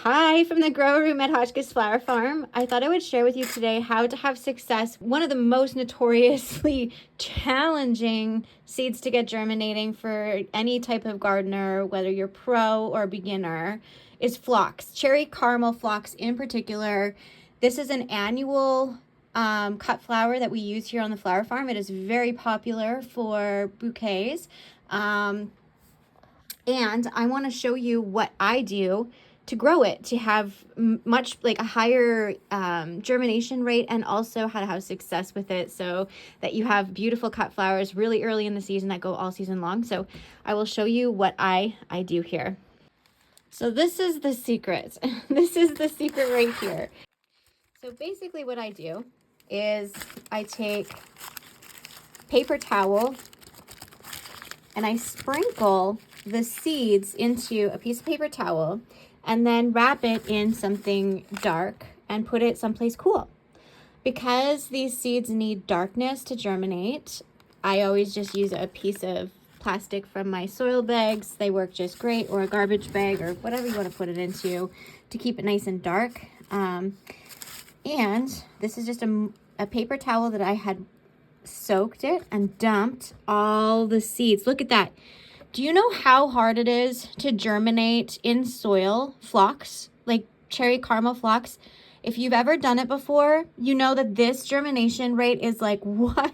Hi from the grow room at Hotchkiss Flower Farm. I thought I would share with you today how to have success. One of the most notoriously challenging seeds to get germinating for any type of gardener, whether you're pro or beginner, is phlox. Cherry caramel phlox in particular. This is an annual cut flower that we use here on the flower farm. It is very popular for bouquets. And I want to show you what I do to grow it, to have much like a higher germination rate, and also how to have success with it so that you have beautiful cut flowers really early in the season that go all season long. So I will show you what I do here. So this is the secret. This is the secret right here. So basically what I do is I take paper towel and I sprinkle the seeds into a piece of paper towel and then wrap it in something dark and put it someplace cool. Because these seeds need darkness to germinate, I always just use a piece of plastic from my soil bags. They work just great, or a garbage bag, or whatever you want to put it into to keep it nice and dark. And this is just a paper towel that I had soaked it and dumped all the seeds. Look at that. Do you know how hard it is to germinate in soil phlox, like cherry caramel phlox? If you've ever done it before, you know that this germination rate is like, what?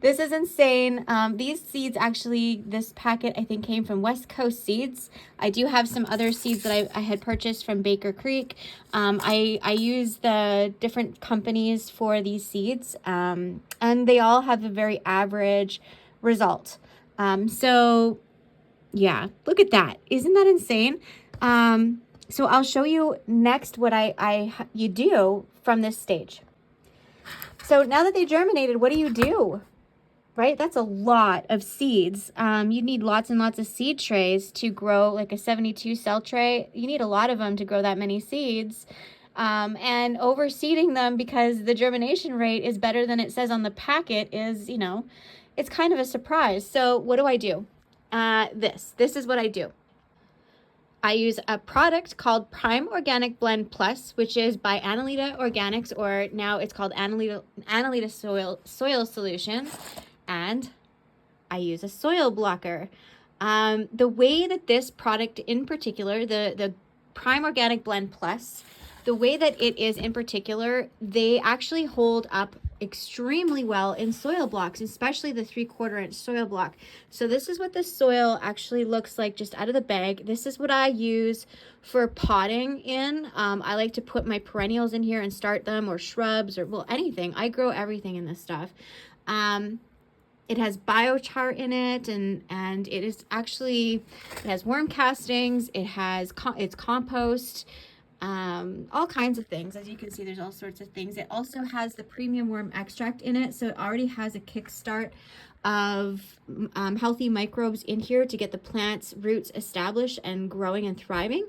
This is insane. These seeds actually, this packet I think came from West Coast Seeds. I do have some other seeds that I had purchased from Baker Creek. I use the different companies for these seeds, and they all have a very average result. So yeah, look at that. Isn't that insane? So I'll show you next what you do from this stage. So now that they germinated, what do you do? Right? That's a lot of seeds. You need lots and lots of seed trays to grow like a 72 cell tray. You need a lot of them to grow that many seeds. And overseeding them because the germination rate is better than it says on the packet is, you know, it's kind of a surprise. So what do? This is what I do. I use a product called Prime Organic Blend Plus, which is by Annalita Organics, or now it's called Annalita Soil Solutions, and I use a soil blocker. The way that this product in particular, the Prime Organic Blend Plus, the way that it is in particular, they actually hold up extremely well in soil blocks, especially the 3/4 inch soil block. So this is what the soil actually looks like just out of the bag. This is what I use for potting in. I like to put my perennials in here and start them, or shrubs, or well, anything. I grow everything in this stuff. It has biochar in it, and it is actually, it has worm castings, it's compost, all kinds of things. As you can see, there's all sorts of things. It also has the premium worm extract in it, so it already has a kickstart of healthy microbes in here to get the plant's roots established and growing and thriving,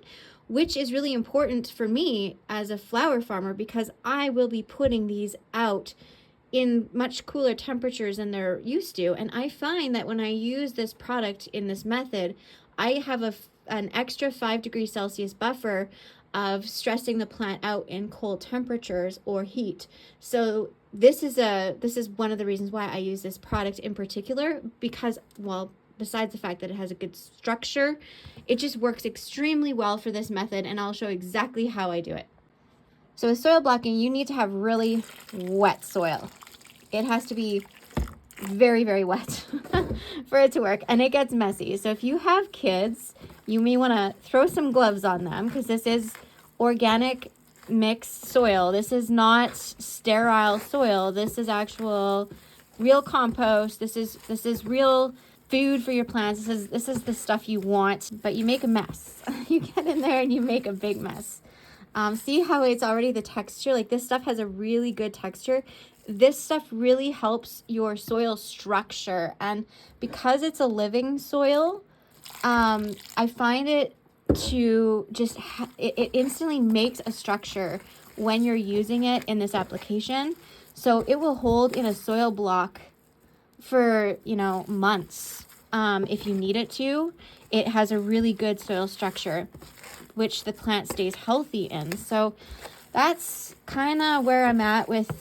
which is really important for me as a flower farmer, because I will be putting these out in much cooler temperatures than they're used to. And I find that when I use this product in this method, I have an extra 5 degrees Celsius buffer of stressing the plant out in cold temperatures or heat. So this is one of the reasons why I use this product in particular, because, well, besides the fact that it has a good structure, it just works extremely well for this method, and I'll show exactly how I do it. So with soil blocking, you need to have really wet soil. It has to be very, very wet for it to work, and it gets messy. So if you have kids, you may want to throw some gloves on them, because this is organic mixed soil. This is not sterile soil. This is actual real compost. This is real food for your plants. This is the stuff you want, but you make a mess. You get in there and you make a big mess. See how it's already the texture? Like, this stuff has a really good texture. This stuff really helps your soil structure, and because it's a living soil, I find it to just it instantly makes a structure when you're using it in this application. So it will hold in a soil block for, you know, months if you need it to. It has a really good soil structure. which the plant stays healthy in. So that's kind of where I'm at with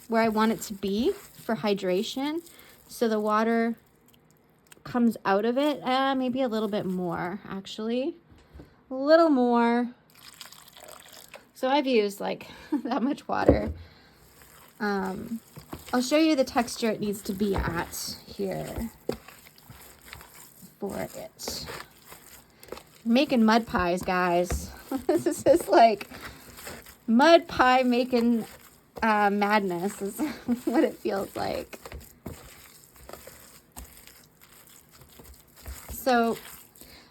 where I want it to be for hydration. So the water comes out of it, maybe a little bit more, actually. A little more. So I've used like that much water. I'll show you the texture it needs to be at here for it. Making mud pies, guys. This is like mud pie making madness is what it feels like. So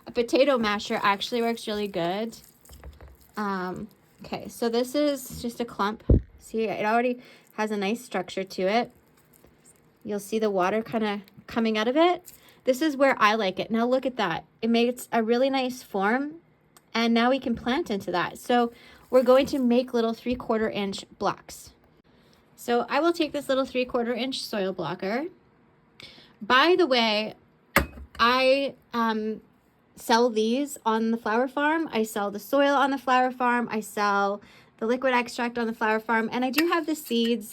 a potato masher actually works really good. Okay, so this is just a clump. See, it already has a nice structure to it. You'll see the water kind of coming out of it. This is where I like it. Now look at that. It makes a really nice form, and now we can plant into that. So we're going to make little 3/4 inch blocks. So I will take this little 3/4 inch soil blocker. By the way, I sell these on the flower farm. I sell the soil on the flower farm. I sell the liquid extract on the flower farm. And I do have the seeds.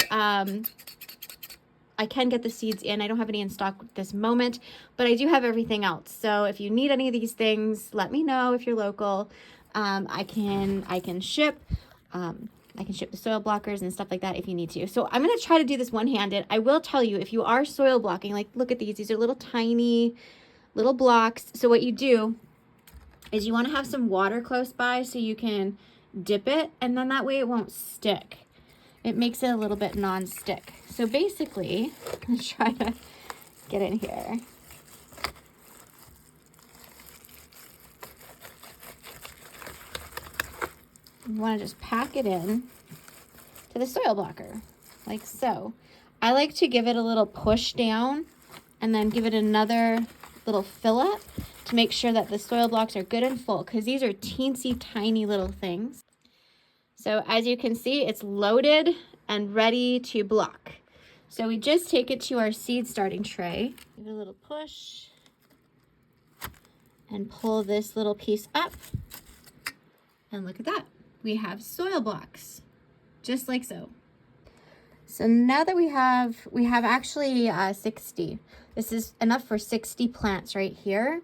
I can get the seeds in. I don't have any in stock at this moment, but I do have everything else. So if you need any of these things, let me know if you're local. I can ship. I can ship the soil blockers and stuff like that if you need to. So I'm going to try to do this one-handed. I will tell you, if you are soil blocking, like look at these. These are little tiny little blocks. So what you do is you want to have some water close by so you can dip it, and then that way it won't stick. It makes it a little bit non-stick. So basically, I'm going to try to get in here. You want to just pack it in to the soil blocker, like so. I like to give it a little push down and then give it another little fill up to make sure that the soil blocks are good and full, because these are teensy tiny little things. So as you can see, it's loaded and ready to block. So we just take it to our seed starting tray, give it a little push and pull this little piece up, and look at that. We have soil blocks, just like so. So now that we have actually 60. This is enough for 60 plants right here.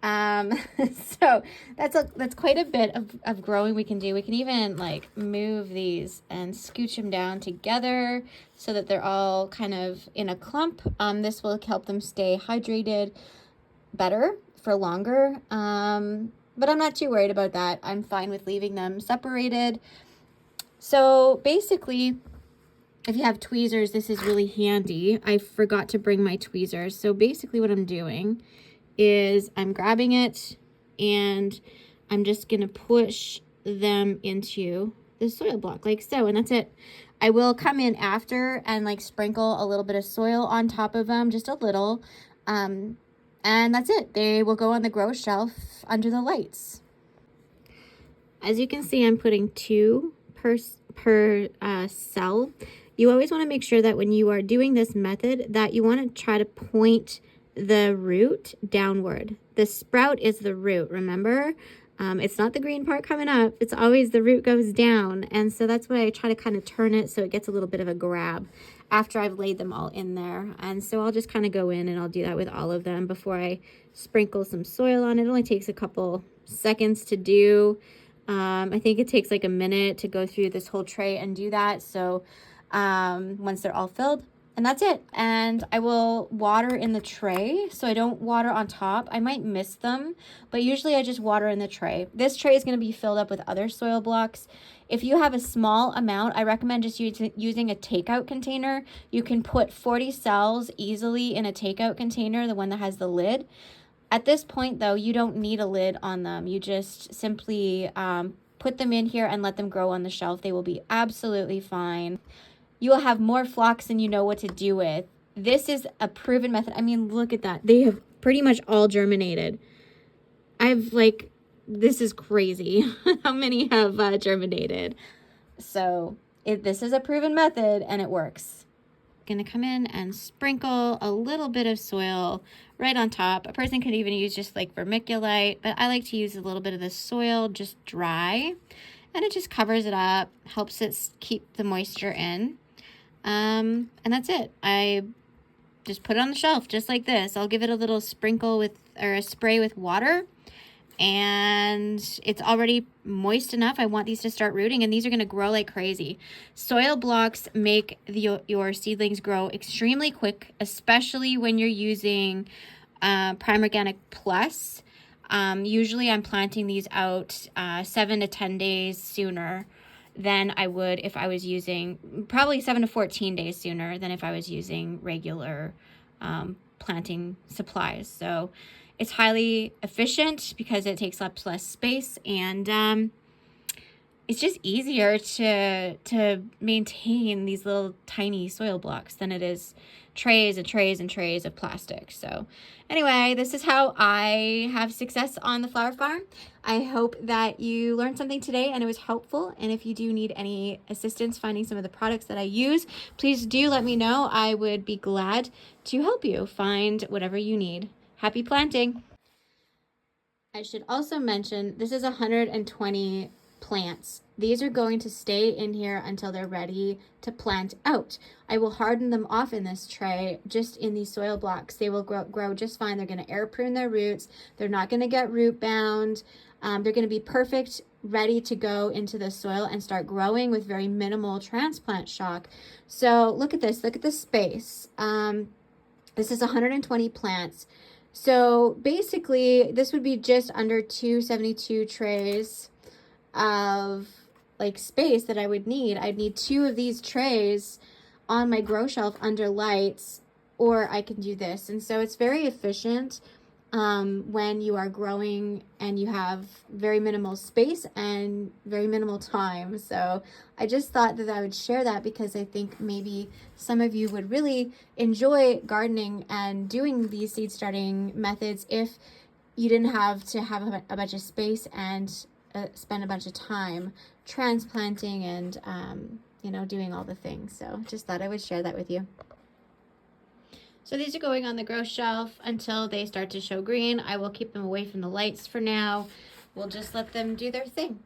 So that's quite a bit of growing we can do. We can even like move these and scooch them down together so that they're all kind of in a clump. This will help them stay hydrated better for longer. But I'm not too worried about that. I'm fine with leaving them separated. So basically, if you have tweezers, this is really handy. I forgot to bring my tweezers. So basically what I'm doing is I'm grabbing it and I'm just going to push them into the soil block like so, and that's it. I will come in after and like sprinkle a little bit of soil on top of them, just a little. And that's it. They will go on the grow shelf under the lights. As you can see, I'm putting 2 per cell. You always want to make sure that when you are doing this method that you want to try to point the root downward. The sprout is the root, remember? It's not the green part coming up. It's always the root goes down. And so that's why I try to kind of turn it so it gets a little bit of a grab after I've laid them all in there. And so I'll just kind of go in and I'll do that with all of them before I sprinkle some soil on it. It only takes a couple seconds to do. I think it takes like a minute to go through this whole tray and do that. So once they're all filled, and that's it. And I will water in the tray, so I don't water on top. I might miss them, but usually I just water in the tray. This tray is going to be filled up with other soil blocks. If you have a small amount, I recommend just using a takeout container. You can put 40 cells easily in a takeout container, the one that has the lid. At this point, though, you don't need a lid on them. You just simply put them in here and let them grow on the shelf. They will be absolutely fine. You will have more phlox than you know what to do with. This is a proven method. I mean, look at that. They have pretty much all germinated. This is crazy how many have germinated. So this is a proven method and it works. gonna come in and sprinkle a little bit of soil right on top. A person could even use just like vermiculite, but I like to use a little bit of the soil just dry, and it just covers it up, helps it keep the moisture in. And that's it. I just put it on the shelf just like this. I'll give it a little sprinkle with, or a spray with water, and it's already moist enough. I want these to start rooting, and these are going to grow like crazy. Soil blocks make your seedlings grow extremely quick, especially when you're using Prime Organic Plus. Usually I'm planting these out 7 to 10 days sooner than I would if I was using, probably 7 to 14 days sooner than if I was using regular planting supplies. So it's highly efficient because it takes up less space, and it's just easier to maintain these little tiny soil blocks than it is trays and trays and trays of plastic. So anyway, this is how I have success on the flower farm. I hope that you learned something today and it was helpful. And if you do need any assistance finding some of the products that I use, please do let me know. I would be glad to help you find whatever you need. Happy planting! I should also mention this is 120 plants. These are going to stay in here until they're ready to plant out. I will harden them off in this tray, just in these soil blocks. They will grow just fine. They're going to air prune their roots. They're not going to get root bound. They're going to be perfect, ready to go into the soil and start growing with very minimal transplant shock. So look at this. Look at the space. This is 120 plants. So basically, this would be just under 272 trays of like space that I would need. I'd need 2 of these trays on my grow shelf under lights, or I can do this. And so it's very efficient when you are growing and you have very minimal space and very minimal time. So I just thought that I would share that because I think maybe some of you would really enjoy gardening and doing these seed starting methods if you didn't have to have a bunch of space and spend a bunch of time transplanting and doing all the things. So just thought I would share that with you. So these are going on the grow shelf until they start to show green. I will keep them away from the lights for now. We'll just let them do their thing.